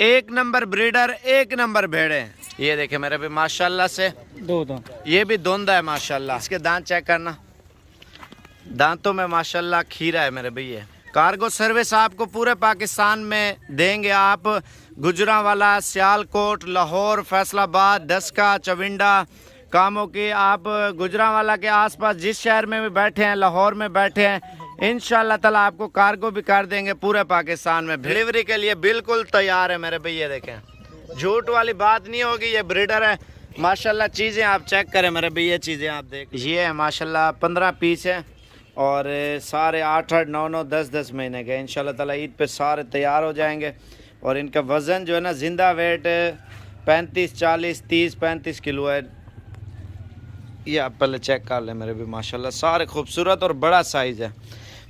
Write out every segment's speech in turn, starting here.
एक number breeder, एक number भेड़े। ये देखे मेरे भी माशाल्लाह से दो दांत, ये भी धुंधा है माशाल्लाह। इसके दांत चेक करना, दांतों में माशाल्लाह खीरा है मेरे भैया। कार्गो सर्विस आपको पूरे पाकिस्तान में देंगे आप। गुजरांवाला, सियालकोट, लाहौर, फैसलाबाद, डस्का, चविंडा, कामों की आप गुजरांवाला के आसपास जिस शहर में भी बैठे हैं, लाहौर में बैठे हैं, इंशाल्लाह ताला आपको कार्गो भी कर देंगे पूरे पाकिस्तान में। डिलीवरी के लिए बिल्कुल तैयार है मेरे भैया। देखें, झूठ वाली बात नहीं होगी। ये ब्रीडर है माशाल्लाह। चीज़ें आप चेक करें मेरे भैया, चीज़ें आप देख। ये है माशाल्लाह 15 पीस है और सारे 8-8, 9-9, 10-10 महीने के। इंशाल्लाह ताला ईद पे सारे तैयार हो जाएंगे। और इनका वज़न जो है ना, जिंदा वेट 35, 40, 30, 35 किलो है। ये आप पहले चेक कर लें मेरे भी माशाल्लाह। सारे खूबसूरत और बड़ा साइज़ है।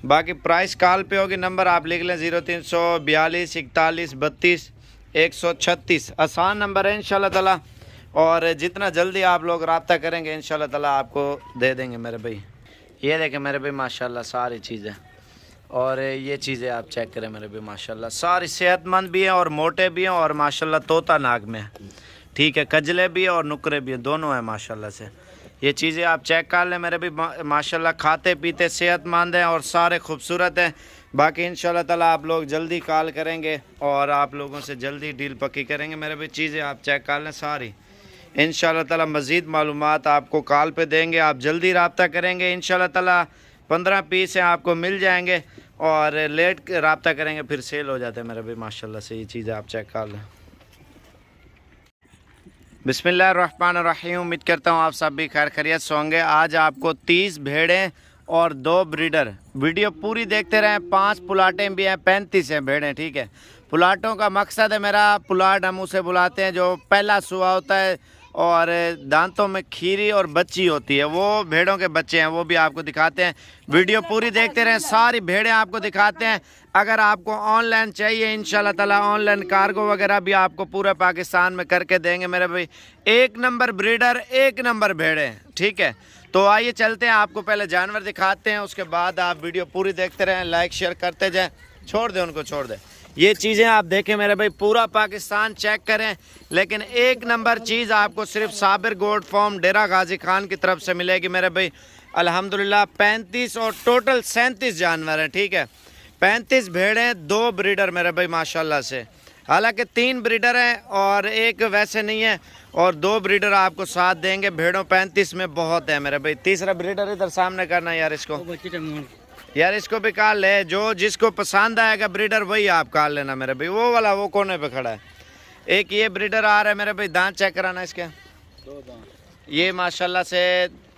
बाकी प्राइस कॉल पे होगी, नंबर आप लिख लें 0342 41 32 136। आसान नंबर है इंशाल्लाह ताला। और जितना जल्दी आप लोग रब्ता करेंगे इंशाल्लाह ताला आपको दे देंगे मेरे भाई। ये देखें मेरे भाई माशाल्लाह सारी चीज़ें। और ये चीज़ें आप चेक करें मेरे भाई माशाल्लाह। सारी सेहतमंद भी हैं और मोटे भी हैं और माशाल्लाह तोता नाक में है। ठीक है, कजले भी है और नुकरे भी हैं, दोनों हैं माशाल्लाह से। ये चीज़ें आप चेक कर लें मेरे भी माशाल्लाह। खाते पीते सेहतमंद हैं और सारे खूबसूरत हैं। बाकी इंशाल्लाह ताला आप लोग जल्दी कॉल करेंगे और आप लोगों से जल्दी डील पक्की करेंगे मेरे भी। चीज़ें आप चेक कर लें सारी। इंशाल्लाह ताला मज़ीद मालूमात आपको कॉल पे देंगे, आप जल्दी रब्ता करेंगे इंशाल्लाह ताला। 15 पीस हैं, आपको मिल जाएंगे। और लेट रब्ता करेंगे फिर सेल हो जाते हैं मेरे भी माशाल्लाह से। ये चीज़ें आप चेक कर लें। बिस्मिल्लाहिर्रहमानिर्रहीम। उम्मीद करता हूँ आप सब भी खैर खैरियत से होंगे। आज आपको 30 भेड़ें और 2 ब्रीडर, वीडियो पूरी देखते रहें। 5 पुलाटें भी हैं, 35 हैं भेड़ें। ठीक है, पुलाटों का मकसद है मेरा, पुलाट हम उसे बुलाते हैं जो पहला सुआ होता है और दांतों में खीरी और बच्ची होती है, वो भेड़ों के बच्चे हैं। वो भी आपको दिखाते हैं। वीडियो पूरी देखते रहें, सारी भेड़ें आपको दिखाते हैं। अगर आपको ऑनलाइन चाहिए इंशाल्लाह ताला ऑनलाइन कार्गो वगैरह भी आपको पूरे पाकिस्तान में करके देंगे मेरे भाई। एक नंबर ब्रीडर, एक नंबर भेड़ें। ठीक है, तो आइए चलते हैं, आपको पहले जानवर दिखाते हैं, उसके बाद आप वीडियो पूरी देखते रहें, लाइक शेयर करते जाएँ। छोड़ दें उनको, छोड़ दें। ये चीज़ें आप देखें मेरे भाई, पूरा पाकिस्तान चेक करें, लेकिन एक नंबर चीज़ आपको सिर्फ साबिर गोट फार्म डेरा गाजी खान की तरफ से मिलेगी मेरे भाई। अल्हम्दुलिल्लाह 35 और टोटल 37 जानवर हैं। ठीक है, 35 भेड़ें, 2 ब्रीडर मेरे भाई माशाल्लाह से। हालांकि 3 ब्रीडर हैं और एक वैसे नहीं है, और 2 ब्रीडर आपको साथ देंगे। भेड़ों 35 में बहुत है मेरे भाई। तीसरा ब्रीडर इधर सामने करना यार, इसको यार इसको भी काट ले। जो जिसको पसंद आएगा ब्रीडर वही आप काट लेना मेरे भाई। वो वाला वो कोने पे खड़ा है। एक ये ब्रीडर आ रहा है मेरे भाई, दांत चेक कराना इसके। 2 दांत, ये माशाल्लाह से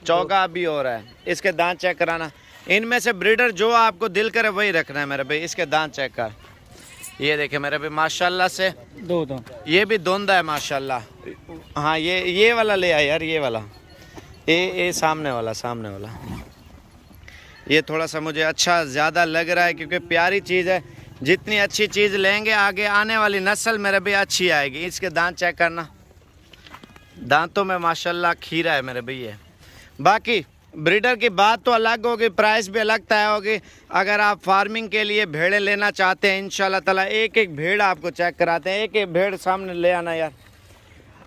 चौका भी हो रहा है, इसके दांत चेक कराना। इनमें से ब्रीडर जो आपको दिल करे वही रखना है मेरे भाई। इसके दांत चेक कर। ये देखे मेरे भाई माशाल्लाह से 2 दांत, ये भी धुंधा है माशाल्लाह। हाँ, ये वाला ले आया यार, ये वाला, ये सामने वाला, सामने वाला। ये थोड़ा सा मुझे अच्छा ज़्यादा लग रहा है क्योंकि प्यारी चीज़ है। जितनी अच्छी चीज़ लेंगे आगे आने वाली नस्ल मेरे भी अच्छी आएगी। इसके दांत चेक करना, दांतों में माशाल्लाह खीरा है मेरे भैया। बाकी ब्रीडर की बात तो अलग होगी, प्राइस भी अलग तय होगी। अगर आप फार्मिंग के लिए भेड़ें लेना चाहते हैं इंशाल्लाह ताला एक एक भेड़ आपको चेक कराते हैं। एक एक भेड़ सामने ले आना यार,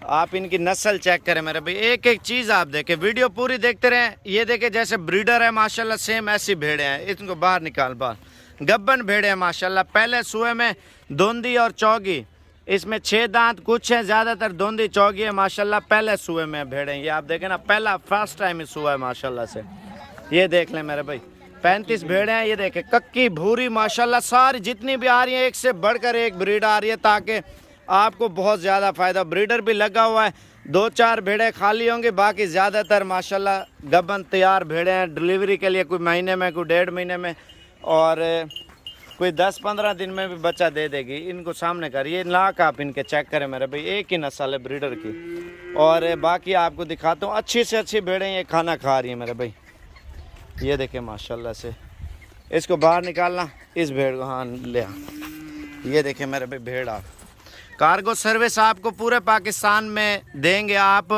आप इनकी नस्ल चेक करें मेरे भाई। एक एक चीज़ आप देखें, वीडियो पूरी देखते रहें। ये देखें जैसे ब्रीडर है माशाल्लाह, सेम ऐसी भेड़ें हैं। इनको बाहर निकाल, बाहर गब्बन भेड़ें हैं माशाल्लाह। पहले सुए में धुंधी और चौगी, इसमें 6 दांत कुछ है, ज़्यादातर धुंधी चौगी है माशाल्लाह। पहले सुए में भेड़ें, ये आप देखें ना, पहला फर्स्ट टाइम ही सुआ है माशाल्लाह से। ये देख लें मेरे भाई, 35 भेड़ें हैं। ये देखें कक्की भूरी माशाल्लाह, सारी जितनी भी आ रही है एक से बढ़कर एक ब्रीड आ रही है, ताकि आपको बहुत ज़्यादा फ़ायदा। ब्रीडर भी लगा हुआ है, 2-4 भेड़ें खाली होंगी, बाकी ज़्यादातर माशाल्लाह गबन तैयार भेड़ें हैं डिलीवरी के लिए। कोई महीने में, कोई 1.5 महीने में, और कोई 10-15 दिन में भी बच्चा दे देगी। इनको सामने कर, ये नाक आप इनके चेक करें मेरे भाई, एक ही नस्ल है ब्रीडर की। और बाकी आपको दिखाता हूँ, अच्छी से अच्छी भेड़ें ये खाना खा रही हैं मेरे भाई। ये देखें माशाल्लाह से। इसको बाहर निकालना, इस भेड़ को, हाँ ले आ। ये देखें मेरे भाई भेड़। आप कार्गो सर्विस आपको पूरे पाकिस्तान में देंगे आप।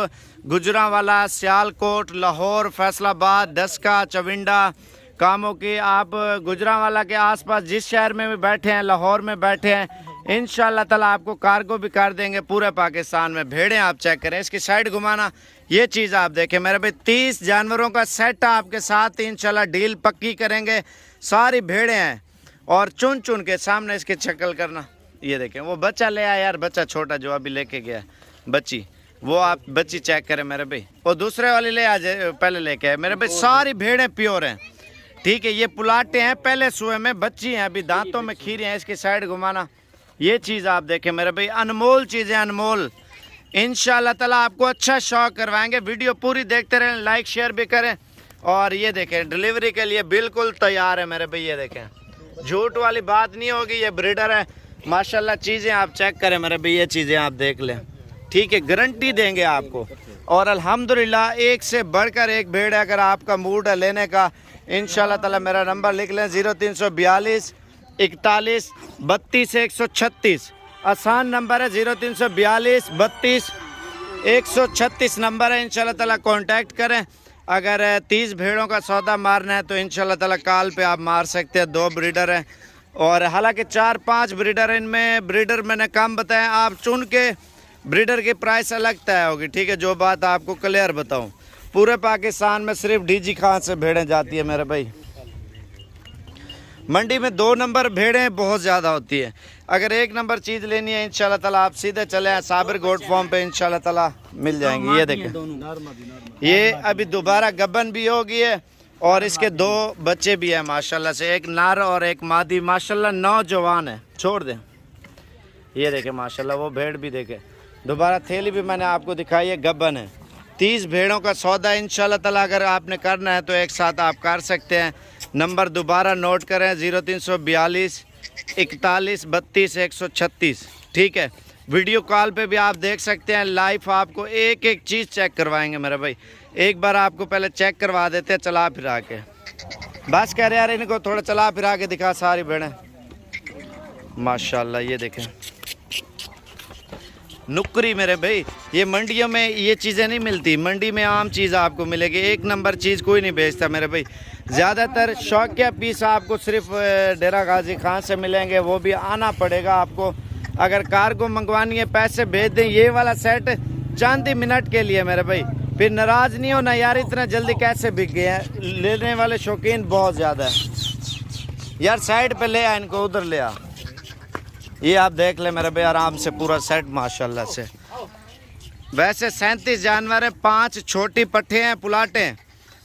गुजरांवाला, सियालकोट, लाहौर, फैसलाबाद, डस्का, चविंडा, कामों की आप गुजरांवाला के आसपास जिस शहर में भी बैठे हैं, लाहौर में बैठे हैं, इंशाल्लाह ताला आपको कार्गो भी कर देंगे पूरे पाकिस्तान में। भेड़ें आप चेक करें, इसकी साइड घुमाना, ये चीज़ आप देखें मेरे भाई। 30 जानवरों का सेट आपके साथ इंशाल्लाह डील पक्की करेंगे। सारी भेड़ें हैं और चुन चुन के सामने इसकी शक्ल करना। ये देखें वो बच्चा ले आया यार, बच्चा छोटा जो अभी लेके गया बच्ची, वो आप बच्ची चेक करें मेरे भाई। वो दूसरे वाली ले आ जाए, पहले लेके आए मेरे भाई। सारी भेड़ें प्योर हैं, ठीक है। ये पुलाटे हैं, पहले सुए में बच्ची हैं, अभी दांतों में खीरी हैं। इसकी साइड घुमाना, ये चीज़ आप देखें मेरे भाई। अनमोल चीज़ें, अनमोल। इंशाल्लाह ताला आपको अच्छा शौक करवाएंगे। वीडियो पूरी देखते रहें, लाइक शेयर भी करें। और ये देखें डिलीवरी के लिए बिल्कुल तैयार है मेरे भाई। ये देखें, झूठ वाली बात नहीं होगी, ये ब्रीडर है माशाल्लाह। चीज़ें आप चेक करें मेरे भाई, ये चीज़ें आप देख लें, ठीक है। गारंटी देंगे आपको। और अल्हम्दुलिल्लाह एक से बढ़कर एक भेड़ है। अगर आपका मूड है लेने का, इंशाल्लाह ताला मेरा नंबर लिख लें 0342 41 32 136। आसान नंबर है 0342 32 136 नंबर है। इंशाल्लाह ताला कांटेक्ट करें। अगर 30 भेड़ों का सौदा मारना है तो इंशाल्लाह ताला कॉल पे आप मार सकते हैं। 2 ब्रीडर हैं और हालांकि 4-5 ब्रीडर, इनमें ब्रीडर मैंने कम बताया। आप चुन के ब्रीडर की प्राइस अलग तय होगी, ठीक है। जो बात आपको क्लियर बताऊं, पूरे पाकिस्तान में सिर्फ डीजी खान से भेड़ें जाती है मेरे भाई। मंडी में 2 नंबर भेड़ें बहुत ज़्यादा होती है। अगर 1 नंबर चीज़ लेनी है इंशाल्लाह ताला आप सीधे चले आए साबिर गोट फॉर्म पे, इंशाल्लाह ताला मिल जाएंगी। ये देखें, ये अभी दोबारा गब्बन भी होगी है और इसके 2 बच्चे भी हैं माशाल्लाह से, एक नर और एक मादी। माशाल्लाह नौजवान है, छोड़ दें। ये देखें माशाल्लाह, वो भेड़ भी देखें। दोबारा थैली भी मैंने आपको दिखाई है, गब्बन है। 30 भेड़ों का सौदा इंशाल्लाह ताला अगर आपने करना है तो एक साथ आप कर सकते हैं। नंबर दोबारा नोट करें 0342 41 32 136, ठीक है। वीडियो कॉल पे भी आप देख सकते हैं। लाइव आपको एक एक चीज़ चेक करवाएंगे मेरे भाई। एक बार आपको पहले चेक करवा देते हैं चला फिरा के। बस कह रहे यार इनको थोड़ा चला फिरा के दिखा सारी भेड़ें माशाल्लाह। ये देखें नुकरी मेरे भाई, ये मंडियों में ये चीज़ें नहीं मिलती। मंडी में आम चीज़ आपको मिलेगी, 1 नंबर चीज़ कोई नहीं बेचता मेरे भाई। ज़्यादातर शौकिया पीस आपको सिर्फ डेरा गाजी खान से मिलेंगे, वो भी आना पड़ेगा आपको। अगर कार्गो मंगवानी है पैसे भेज दें। ये वाला सेट चंद ही मिनट के लिए मेरे भाई, फिर नाराज़ नहीं होना यार इतना जल्दी कैसे बिक गए हैं। लेने वाले शौकीन बहुत ज़्यादा है यार। साइड पे ले आ इनको, उधर ले आ। ये आप देख ले मेरे भाई आराम से पूरा सेट माशाल्लाह से। वैसे 37 जानवर हैं, 5 छोटी पट्ठे हैं पुलाटे हैं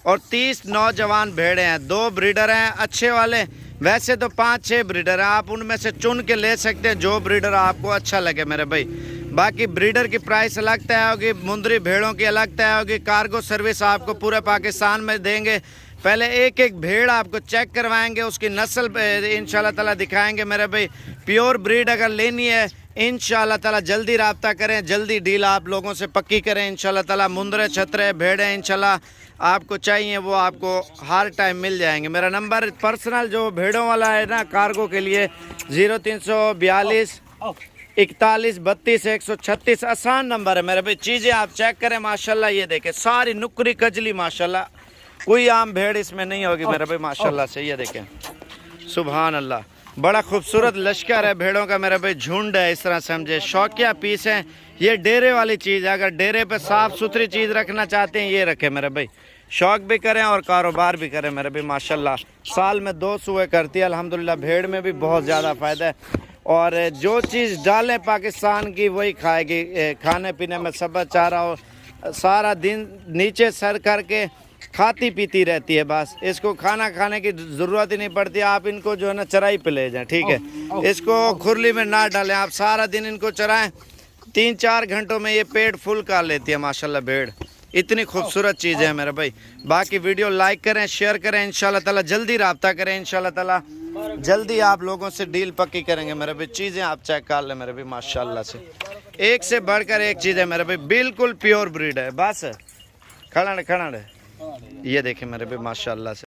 और 30 नौजवान भेड़े हैं। 2 ब्रीडर हैं अच्छे वाले। वैसे तो 5-6 ब्रीडर हैं, आप उनमें से चुन के ले सकते हैं जो ब्रीडर आपको अच्छा लगे मेरे भाई। बाकी ब्रीडर की प्राइस अलग तय होगी, मुंदरी भेड़ों की अलग तय होगी। कार्गो सर्विस आपको पूरे पाकिस्तान में देंगे। पहले एक एक भेड़ आपको चेक करवाएंगे, उसकी नस्ल इंशाल्लाह ताला दिखाएंगे मेरे भाई। प्योर ब्रीड अगर लेनी है इंशाल्लाह ताला जल्दी रब्ता करें, जल्दी डील आप लोगों से पक्की करें इंशाल्लाह ताला। मुंदरे छतरे भेड़ें इंशाल्लाह आपको चाहिए वो आपको हर टाइम मिल जाएंगे। मेरा नंबर पर्सनल जो भेड़ों वाला है ना कार्गो के लिए 0342 41 32 136 आसान नंबर है मेरे भाई। चीज़ें आप चेक करें माशाल्लाह। ये देखें सारी नुकरी कजली माशाल्लाह, कोई आम भेड़ इसमें नहीं होगी मेरे भाई माशाल्लाह से। ये देखें सुभान अल्लाह, बड़ा खूबसूरत लश्कर है भेड़ों का मेरे भाई, झुंड है इस तरह समझे। शौकिया पीस हैं, ये डेरे वाली चीज़ है। अगर डेरे पे साफ़ सुथरी चीज़ रखना चाहते हैं ये रखें मेरे भाई। शौक भी करें और कारोबार भी करें मेरे भाई माशाल्लाह। साल में 2 सुए करती है अल्हम्दुलिल्लाह। भेड़ में भी बहुत ज़्यादा फ़ायदा है और जो चीज़ डालें पाकिस्तान की वही खाएगी। खाने पीने में सब चारा हो, सारा दिन नीचे सर करके खाती पीती रहती है, बस इसको खाना खाने की ज़रूरत ही नहीं पड़ती। आप इनको जो है ना चराई पे ले जाएं, ठीक है। इसको खुरली में ना डालें, आप सारा दिन इनको चराएं, 3-4 घंटों में ये पेट फुल कर लेती है माशाल्लाह भेड़। इतनी खूबसूरत चीज़ है मेरे भाई। बाकी वीडियो लाइक करें, शेयर करें, इंशाल्लाह ताला जल्दी रब्ता करें, इंशाल्लाह ताला जल्दी आप लोगों से डील पक्की करेंगे मेरे भाई। चीज़ें आप चेक कर लें मेरे भाई माशाल्लाह से, एक से बढ़कर एक चीज़ है मेरे भाई। बिल्कुल प्योर ब्रीड है, बस खड़ा है। ये देखें मेरे भाई माशाल्लाह से।